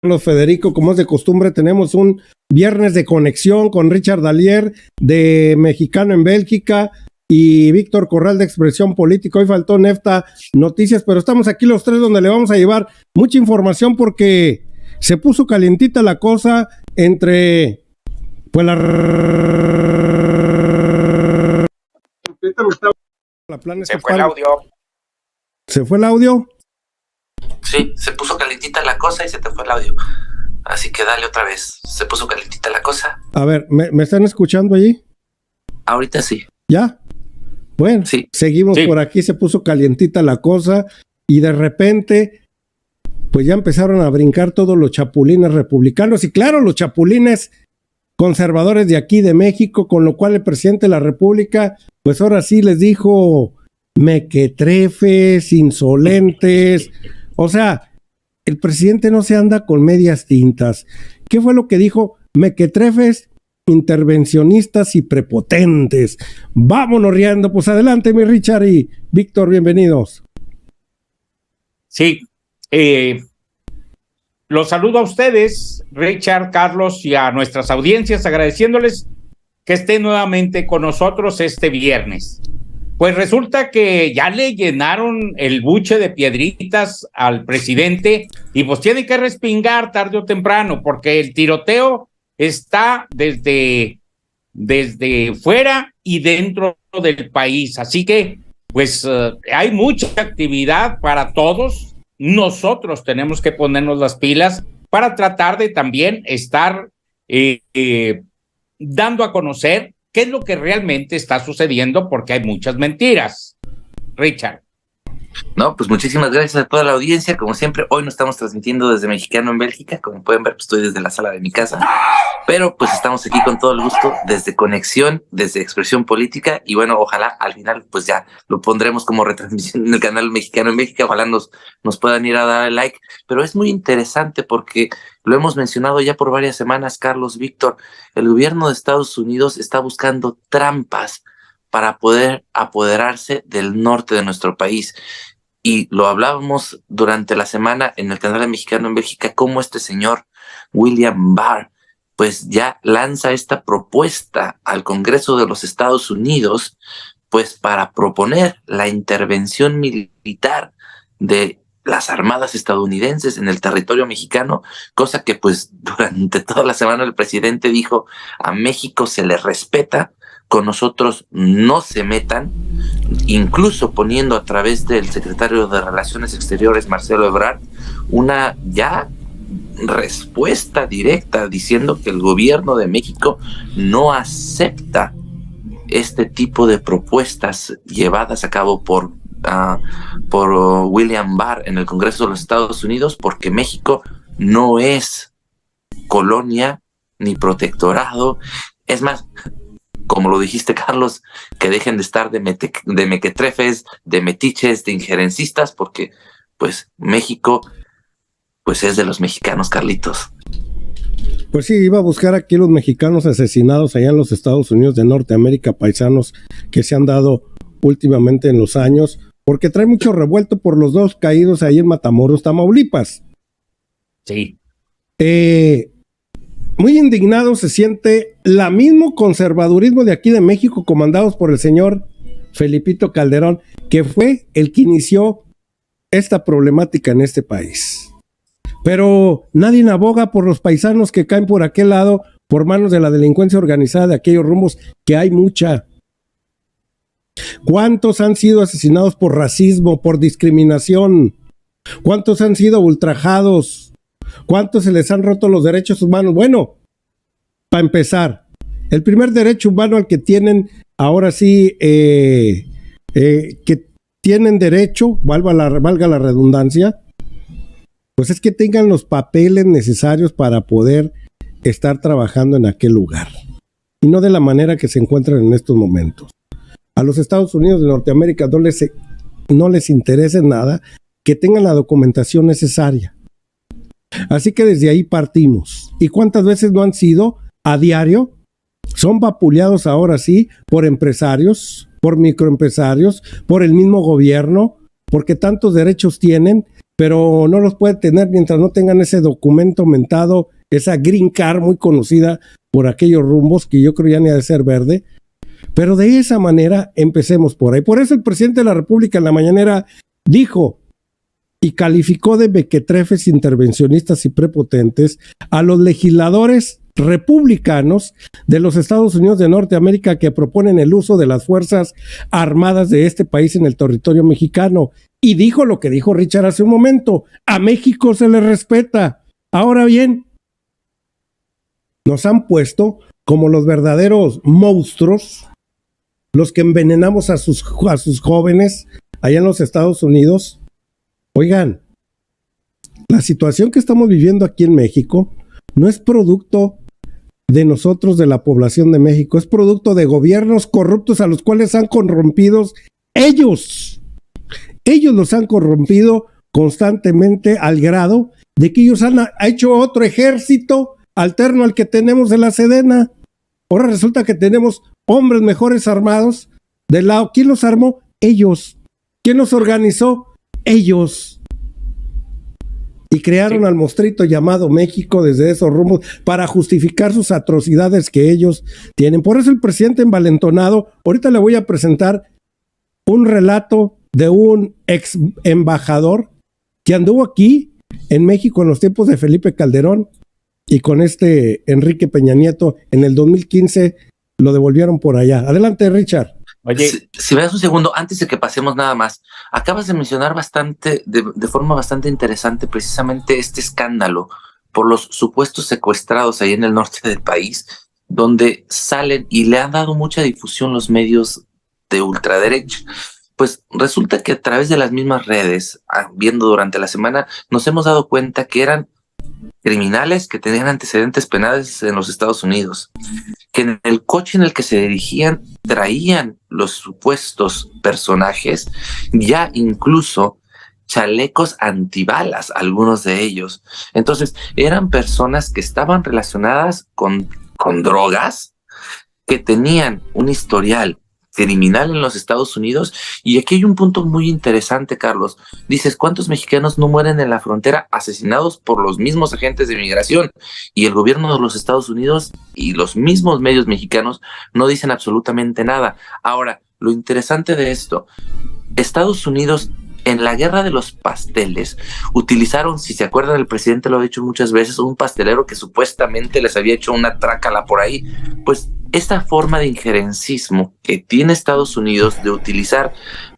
Carlos Federico, como es de costumbre, tenemos un viernes de conexión con Richard Dallier, de Mexicano en Bélgica, y Víctor Corral, de Expresión Política. Hoy faltó Nefta Noticias, pero estamos aquí los tres donde le vamos a llevar mucha información porque se puso calientita la cosa entre pues la se fue el audio. ¿Se fue el audio? Sí, se puso calientita la cosa y se te fue el audio. Así que dale otra vez. Se puso calientita la cosa. A ver, ¿me están escuchando allí? Ahorita sí. ¿Ya? Bueno, sí. Seguimos por aquí, se puso calientita la cosa y de repente pues ya empezaron a brincar todos los chapulines republicanos y claro, los chapulines conservadores de aquí de México, con lo cual el presidente de la República pues ahora sí les dijo mequetrefes, insolentes. O sea, el presidente no se anda con medias tintas. ¿Qué fue lo que dijo? Mequetrefes, intervencionistas y prepotentes. Vámonos riendo. Pues adelante, mi Richard y Víctor, bienvenidos. Sí, los saludo a ustedes, Richard, Carlos, y a nuestras audiencias, agradeciéndoles que estén nuevamente con nosotros este viernes. Pues resulta que ya le llenaron el buche de piedritas al presidente y pues tiene que respingar tarde o temprano porque el tiroteo está desde fuera y dentro del país. Así que pues hay mucha actividad para todos. Nosotros tenemos que ponernos las pilas para tratar de también estar dando a conocer qué es lo que realmente está sucediendo, porque hay muchas mentiras. Richard. No, pues muchísimas gracias a toda la audiencia. Como siempre, hoy no estamos transmitiendo desde Mexicano en Bélgica. Como pueden ver, pues estoy desde la sala de mi casa. Pero pues estamos aquí con todo el gusto, desde Conexión, desde Expresión Política. Y bueno, ojalá al final pues ya lo pondremos como retransmisión en el canal Mexicano en Bélgica. Ojalá nos puedan ir a dar el like. Pero es muy interesante porque lo hemos mencionado ya por varias semanas, Carlos, Víctor. El gobierno de Estados Unidos está buscando trampas para poder apoderarse del norte de nuestro país. Y lo hablábamos durante la semana en el canal Mexicano en Bélgica, cómo este señor William Barr pues ya lanza esta propuesta al Congreso de los Estados Unidos pues para proponer la intervención militar de las armadas estadounidenses en el territorio mexicano, cosa que pues durante toda la semana el presidente dijo: a México se le respeta, con nosotros no se metan, incluso poniendo a través del secretario de Relaciones Exteriores, Marcelo Ebrard, una ya respuesta directa diciendo que el gobierno de México no acepta este tipo de propuestas llevadas a cabo por William Barr en el Congreso de los Estados Unidos, porque México no es colonia ni protectorado. Es más, como lo dijiste, Carlos, que dejen de estar de mequetrefes, de metiches, de injerencistas, porque pues México pues es de los mexicanos, Carlitos. Pues sí, iba a buscar aquí los mexicanos asesinados allá en los Estados Unidos de Norteamérica, paisanos que se han dado últimamente en los años, porque trae mucho revuelto por los dos caídos ahí en Matamoros, Tamaulipas. Sí. Muy indignado se siente la mismo conservadurismo de aquí de México, comandados por el señor Felipito Calderón, que fue el que inició esta problemática en este país. Pero nadie aboga por los paisanos que caen por aquel lado por manos de la delincuencia organizada de aquellos rumbos, que hay mucha. ¿Cuántos han sido asesinados por racismo, por discriminación? ¿Cuántos han sido ultrajados? ¿Cuántos se les han roto los derechos humanos? Bueno, para empezar, el primer derecho humano al que tienen ahora sí, que tienen derecho, valga la redundancia, pues es que tengan los papeles necesarios para poder estar trabajando en aquel lugar. Y no de la manera que se encuentran en estos momentos. A los Estados Unidos de Norteamérica no les interesa nada que tengan la documentación necesaria. Así que desde ahí partimos. ¿Y cuántas veces no han sido a diario? Son vapuleados ahora sí por empresarios, por microempresarios, por el mismo gobierno, porque tantos derechos tienen pero no los puede tener mientras no tengan ese documento mentado, esa green card muy conocida por aquellos rumbos que yo creo ya ni ha de ser verde. Pero de esa manera empecemos por ahí. Por eso el presidente de la República en la mañanera dijo y calificó de mequetrefes, intervencionistas y prepotentes a los legisladores republicanos de los Estados Unidos de Norteamérica que proponen el uso de las fuerzas armadas de este país en el territorio mexicano. Y dijo lo que dijo Richard hace un momento: a México se le respeta. Ahora bien, nos han puesto como los verdaderos monstruos, los que envenenamos a sus jóvenes allá en los Estados Unidos. Oigan, la situación que estamos viviendo aquí en México no es producto de nosotros, de la población de México, es producto de gobiernos corruptos a los cuales han corrompido ellos. Ellos los han corrompido constantemente al grado de que ellos han hecho otro ejército alterno al que tenemos en la Sedena. Ahora resulta que tenemos hombres mejores armados del lado. ¿Quién los armó? Ellos. ¿Quién los organizó? Ellos. Y crearon al monstruito llamado México desde esos rumbos para justificar sus atrocidades que ellos tienen. Por eso el presidente envalentonado, ahorita le voy a presentar un relato de un ex embajador que anduvo aquí en México en los tiempos de Felipe Calderón y con Enrique Peña Nieto en el 2015 lo devolvieron por allá. Adelante, Richard. Oye, si me das un segundo, antes de que pasemos nada más, acabas de mencionar de forma bastante interesante precisamente este escándalo por los supuestos secuestrados ahí en el norte del país, donde salen y le han dado mucha difusión los medios de ultraderecha. Pues resulta que a través de las mismas redes, viendo durante la semana, nos hemos dado cuenta que eran criminales que tenían antecedentes penales en los Estados Unidos, que en el coche en el que se dirigían traían los supuestos personajes ya incluso chalecos antibalas, algunos de ellos. Entonces eran personas que estaban relacionadas con drogas, que tenían un historial criminal en los Estados Unidos. Y aquí hay un punto muy interesante, Carlos. Dices, ¿cuántos mexicanos no mueren en la frontera asesinados por los mismos agentes de migración? Y el gobierno de los Estados Unidos y los mismos medios mexicanos no dicen absolutamente nada. Ahora, lo interesante de esto, Estados Unidos en la guerra de los pasteles utilizaron, si se acuerdan, el presidente lo ha dicho muchas veces, un pastelero que supuestamente les había hecho una trácala por ahí. Pues esta forma de injerencismo que tiene Estados Unidos de utilizar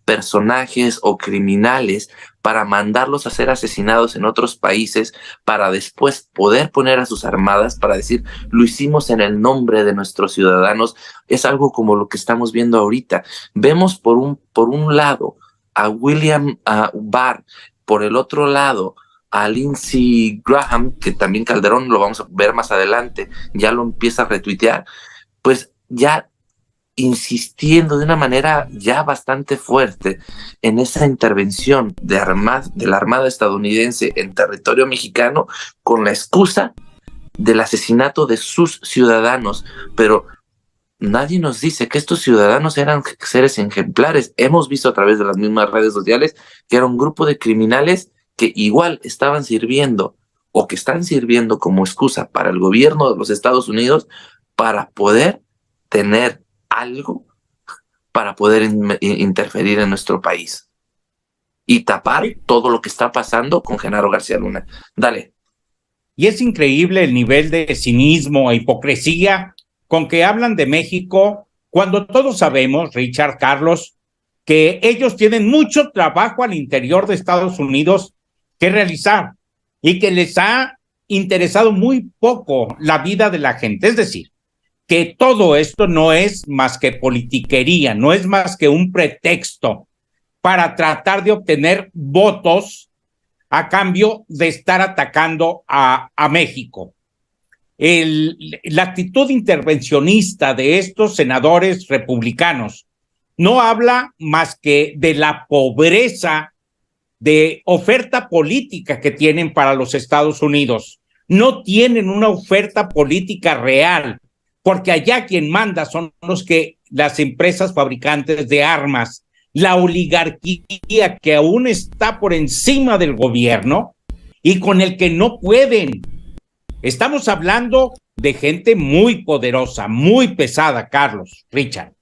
personajes o criminales para mandarlos a ser asesinados en otros países, para después poder poner a sus armadas, para decir, lo hicimos en el nombre de nuestros ciudadanos, es algo como lo que estamos viendo ahorita. Vemos por un lado a William Barr, por el otro lado a Lindsey Graham, que también Calderón, lo vamos a ver más adelante, ya lo empieza a retuitear, pues ya insistiendo de una manera ya bastante fuerte en esa intervención de la Armada estadounidense en territorio mexicano con la excusa del asesinato de sus ciudadanos. Pero nadie nos dice que estos ciudadanos eran seres ejemplares. Hemos visto a través de las mismas redes sociales que era un grupo de criminales que igual estaban sirviendo o que están sirviendo como excusa para el gobierno de los Estados Unidos para poder tener algo, para poder interferir en nuestro país y tapar todo lo que está pasando con Genaro García Luna. Dale. Y es increíble el nivel de cinismo e hipocresía con que hablan de México, cuando todos sabemos, Richard, Carlos, que ellos tienen mucho trabajo al interior de Estados Unidos que realizar y que les ha interesado muy poco la vida de la gente. Es decir, que todo esto no es más que politiquería, no es más que un pretexto para tratar de obtener votos a cambio de estar atacando a México. La actitud intervencionista de estos senadores republicanos no habla más que de la pobreza de oferta política que tienen para los Estados Unidos. No tienen una oferta política real, porque allá quien manda son las empresas fabricantes de armas, la oligarquía que aún está por encima del gobierno y con el que no pueden. Estamos hablando de gente muy poderosa, muy pesada, Carlos, Richard.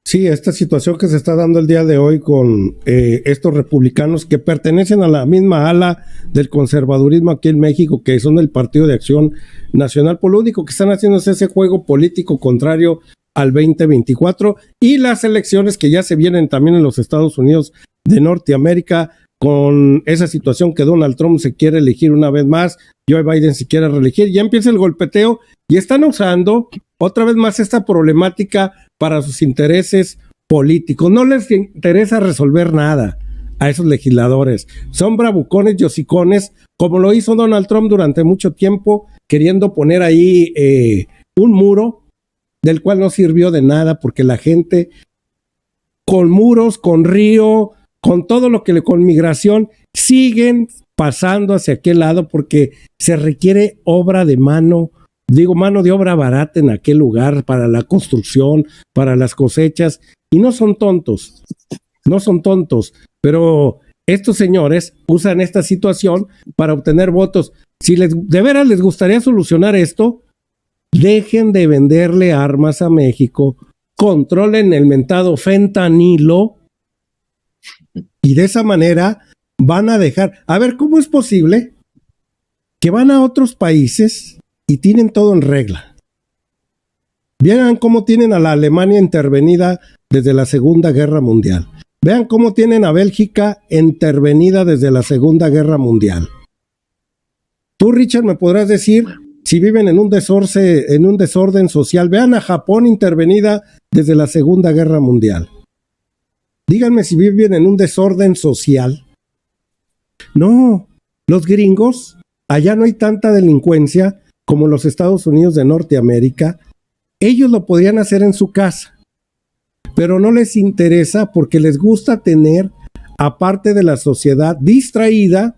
Sí, esta situación que se está dando el día de hoy con estos republicanos que pertenecen a la misma ala del conservadurismo aquí en México, que son el Partido de Acción Nacional, por lo único que están haciendo es ese juego político contrario al 2024 y las elecciones que ya se vienen también en los Estados Unidos de Norteamérica, con esa situación que Donald Trump se quiere elegir una vez más, Joe Biden se quiere reelegir, ya empieza el golpeteo y están usando otra vez más esta problemática para sus intereses políticos. No les interesa resolver nada a esos legisladores. Son bravucones y hocicones, como lo hizo Donald Trump durante mucho tiempo, queriendo poner ahí un muro del cual no sirvió de nada, porque la gente con muros, con río, con todo lo que con migración, siguen pasando hacia aquel lado porque se requiere obra de mano de obra barata en aquel lugar para la construcción, para las cosechas, y no son tontos, pero estos señores usan esta situación para obtener votos. Si de veras les gustaría solucionar esto, dejen de venderle armas a México, controlen el mentado fentanilo, y de esa manera van a dejar. A ver, ¿cómo es posible que van a otros países y tienen todo en regla? Vean cómo tienen a la Alemania intervenida desde la Segunda Guerra Mundial. Vean cómo tienen a Bélgica intervenida desde la Segunda Guerra Mundial. Tú, Richard, me podrás decir si viven en un desorden social. Vean a Japón intervenida desde la Segunda Guerra Mundial. Díganme si viven en un desorden social. No, los gringos, allá no hay tanta delincuencia como los Estados Unidos de Norteamérica. Ellos lo podrían hacer en su casa, pero no les interesa porque les gusta tener a parte de la sociedad distraída,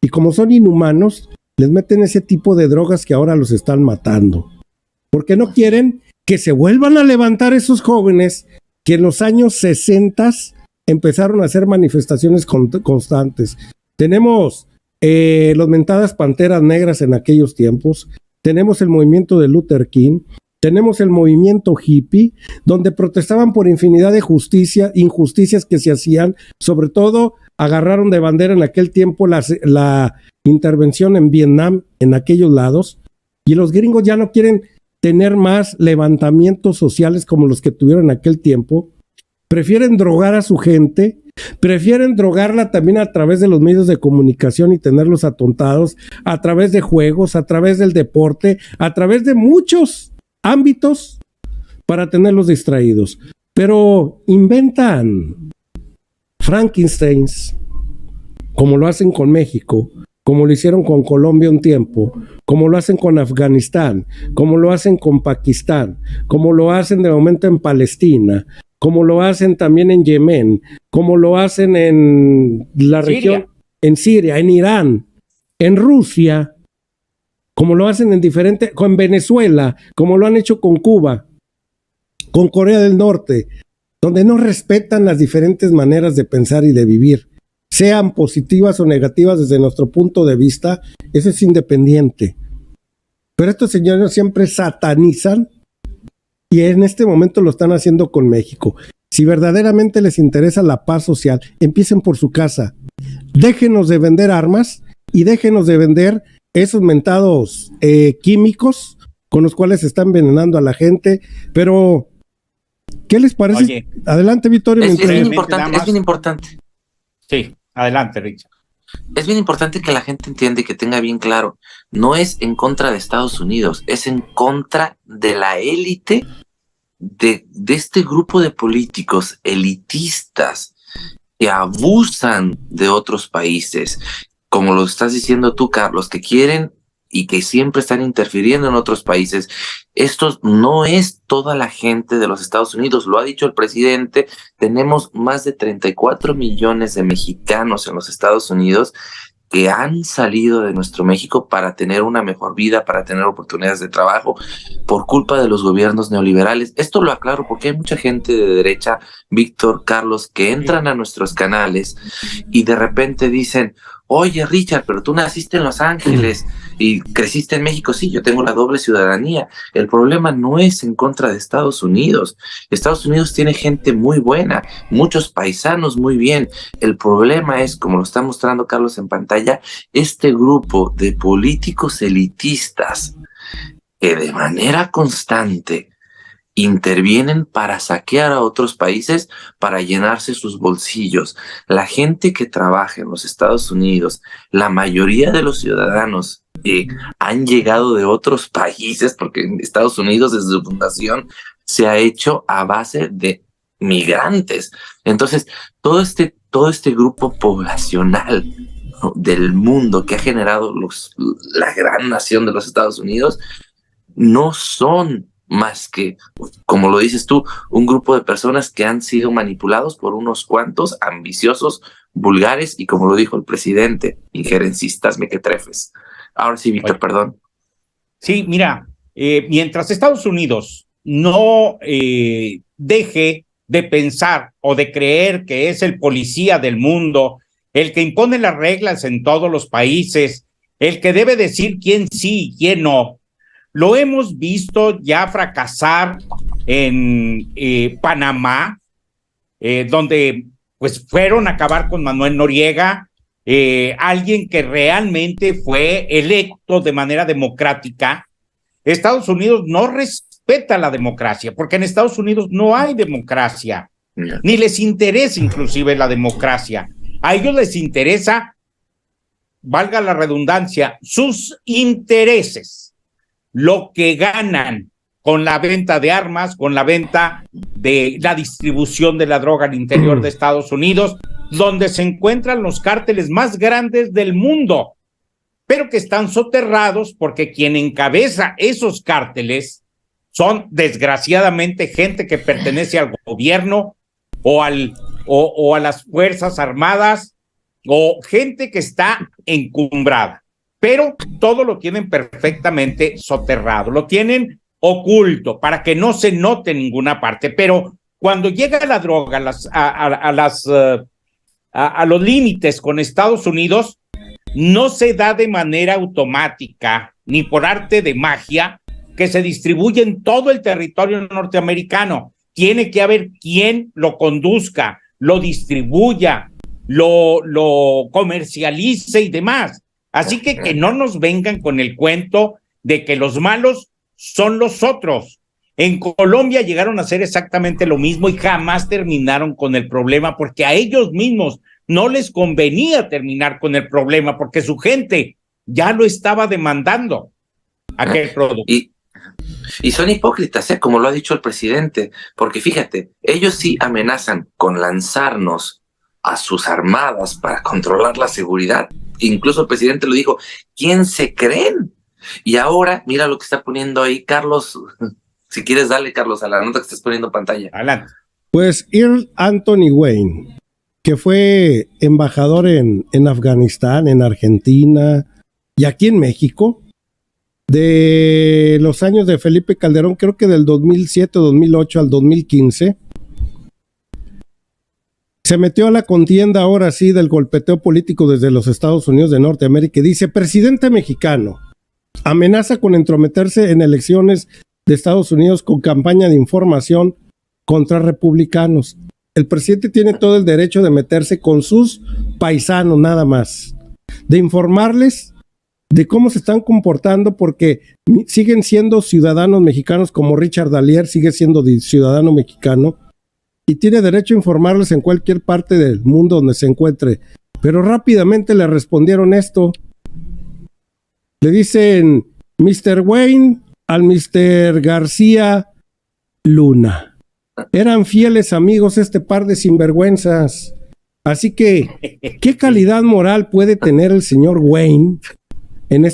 y como son inhumanos, les meten ese tipo de drogas que ahora los están matando, porque no quieren que se vuelvan a levantar esos jóvenes que en los años 60 empezaron a hacer manifestaciones constantes. Tenemos los mentadas panteras negras en aquellos tiempos, tenemos el movimiento de Luther King, tenemos el movimiento hippie, donde protestaban por infinidad de injusticias que se hacían. Sobre todo agarraron de bandera en aquel tiempo la intervención en Vietnam, en aquellos lados, y los gringos ya no quieren tener más levantamientos sociales como los que tuvieron en aquel tiempo. Prefieren drogar a su gente, prefieren drogarla también a través de los medios de comunicación y tenerlos atontados, a través de juegos, a través del deporte, a través de muchos ámbitos para tenerlos distraídos. Pero inventan Frankensteins, como lo hacen con México, como lo hicieron con Colombia un tiempo, como lo hacen con Afganistán, como lo hacen con Pakistán, como lo hacen de momento en Palestina, como lo hacen también en Yemen, como lo hacen en la región, en Siria, en Irán, en Rusia, como lo hacen con Venezuela, como lo han hecho con Cuba, con Corea del Norte, donde no respetan las diferentes maneras de pensar y de vivir, sean positivas o negativas desde nuestro punto de vista. Eso es independiente. Pero estos señores siempre satanizan, y en este momento lo están haciendo con México. Si verdaderamente les interesa la paz social, empiecen por su casa. Déjenos de vender armas y déjenos de vender esos mentados químicos con los cuales están envenenando a la gente. Pero, ¿qué les parece? Oye, adelante, Vittorio. Es bien importante. Sí, adelante, Richard. Es bien importante que la gente entienda y que tenga bien claro, no es en contra de Estados Unidos, es en contra de la élite de este grupo de políticos elitistas que abusan de otros países, como lo estás diciendo tú, Carlos, que quieren y que siempre están interfiriendo en otros países. Esto no es toda la gente de los Estados Unidos, lo ha dicho el presidente. Tenemos más de 34 millones de mexicanos en los Estados Unidos que han salido de nuestro México para tener una mejor vida, para tener oportunidades de trabajo, por culpa de los gobiernos neoliberales. Esto lo aclaro porque hay mucha gente de derecha, Víctor, Carlos, que entran a nuestros canales y de repente dicen: oye, Richard, pero tú naciste en Los Ángeles y creciste en México. Sí, yo tengo la doble ciudadanía. El problema no es en contra de Estados Unidos. Estados Unidos tiene gente muy buena, muchos paisanos muy bien. El problema es, como lo está mostrando Carlos en pantalla, este grupo de políticos elitistas que de manera constante intervienen para saquear a otros países, para llenarse sus bolsillos. La gente que trabaja en los Estados Unidos, la mayoría de los ciudadanos han llegado de otros países, porque en Estados Unidos desde su fundación se ha hecho a base de migrantes. Entonces, todo este grupo poblacional, ¿no?, del mundo que ha generado la gran nación de los Estados Unidos, no son más que, como lo dices tú, un grupo de personas que han sido manipulados por unos cuantos ambiciosos, vulgares y, como lo dijo el presidente, injerencistas mequetrefes. Ahora sí, Víctor, perdón. Sí, mira, mientras Estados Unidos no deje de pensar o de creer que es el policía del mundo, el que impone las reglas en todos los países, el que debe decir quién sí y quién no, lo hemos visto ya fracasar en Panamá, donde pues fueron a acabar con Manuel Noriega, alguien que realmente fue electo de manera democrática. Estados Unidos no respeta la democracia, porque en Estados Unidos no hay democracia, ni les interesa inclusive la democracia. A ellos les interesa, valga la redundancia, sus intereses. Lo que ganan con la venta de armas, con la venta de la distribución de la droga al interior de Estados Unidos, donde se encuentran los cárteles más grandes del mundo, pero que están soterrados porque quien encabeza esos cárteles son desgraciadamente gente que pertenece al gobierno o a las Fuerzas Armadas, o gente que está encumbrada. Pero todo lo tienen perfectamente soterrado, lo tienen oculto para que no se note en ninguna parte. Pero cuando llega la droga a los límites con Estados Unidos, no se da de manera automática ni por arte de magia que se distribuye en todo el territorio norteamericano. Tiene que haber quien lo conduzca, lo distribuya, lo comercialice y demás. Así que no nos vengan con el cuento de que los malos son los otros. En Colombia llegaron a hacer exactamente lo mismo y jamás terminaron con el problema, porque a ellos mismos no les convenía terminar con el problema, porque su gente ya lo estaba demandando, aquel producto. Y son hipócritas, como lo ha dicho el presidente, porque fíjate, ellos sí amenazan con lanzarnos a sus armadas para controlar la seguridad. Incluso el presidente lo dijo: ¿quién se creen? Y ahora, mira lo que está poniendo ahí Carlos. Si quieres, dale, Carlos, a la nota que estás poniendo en pantalla. Adelante. Pues Earl Anthony Wayne, que fue embajador en Afganistán, en Argentina y aquí en México, de los años de Felipe Calderón, creo que del 2007, 2008 al 2015, se metió a la contienda ahora sí del golpeteo político desde los Estados Unidos de Norteamérica y dice: presidente mexicano amenaza con entrometerse en elecciones de Estados Unidos con campaña de información contra republicanos. El presidente tiene todo el derecho de meterse con sus paisanos nada más, de informarles de cómo se están comportando, porque siguen siendo ciudadanos mexicanos, como Richard Dallier sigue siendo ciudadano mexicano, y tiene derecho a informarles en cualquier parte del mundo donde se encuentre. Pero rápidamente le respondieron esto. Le dicen Mr. Wayne al Mr. García Luna. Eran fieles amigos este par de sinvergüenzas. Así que, ¿qué calidad moral puede tener el señor Wayne,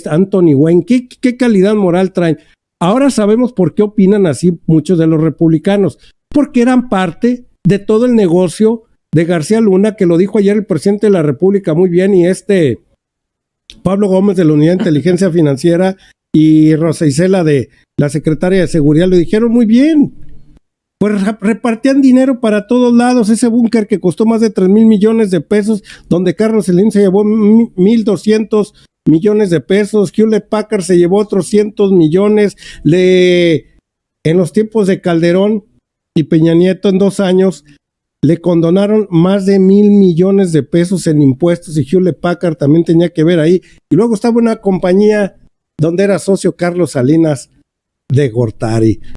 Anthony Wayne? ¿Qué calidad moral traen? Ahora sabemos por qué opinan así muchos de los republicanos. Porque eran parte de todo el negocio de García Luna, que lo dijo ayer el presidente de la República muy bien, y Pablo Gómez de la Unidad de Inteligencia Financiera y Rosa Isela de la Secretaria de Seguridad lo dijeron muy bien. Pues repartían dinero para todos lados, ese búnker que costó más de 3,000 millones de pesos, donde Carlos Slim se llevó 1,200 millones de pesos, Hewlett Packard se llevó otros 100 millones, en los tiempos de Calderón y Peña Nieto en 2 años, le condonaron más de 1,000 millones de pesos en impuestos y Hewlett Packard también tenía que ver ahí. Y luego estaba una compañía donde era socio Carlos Salinas de Gortari.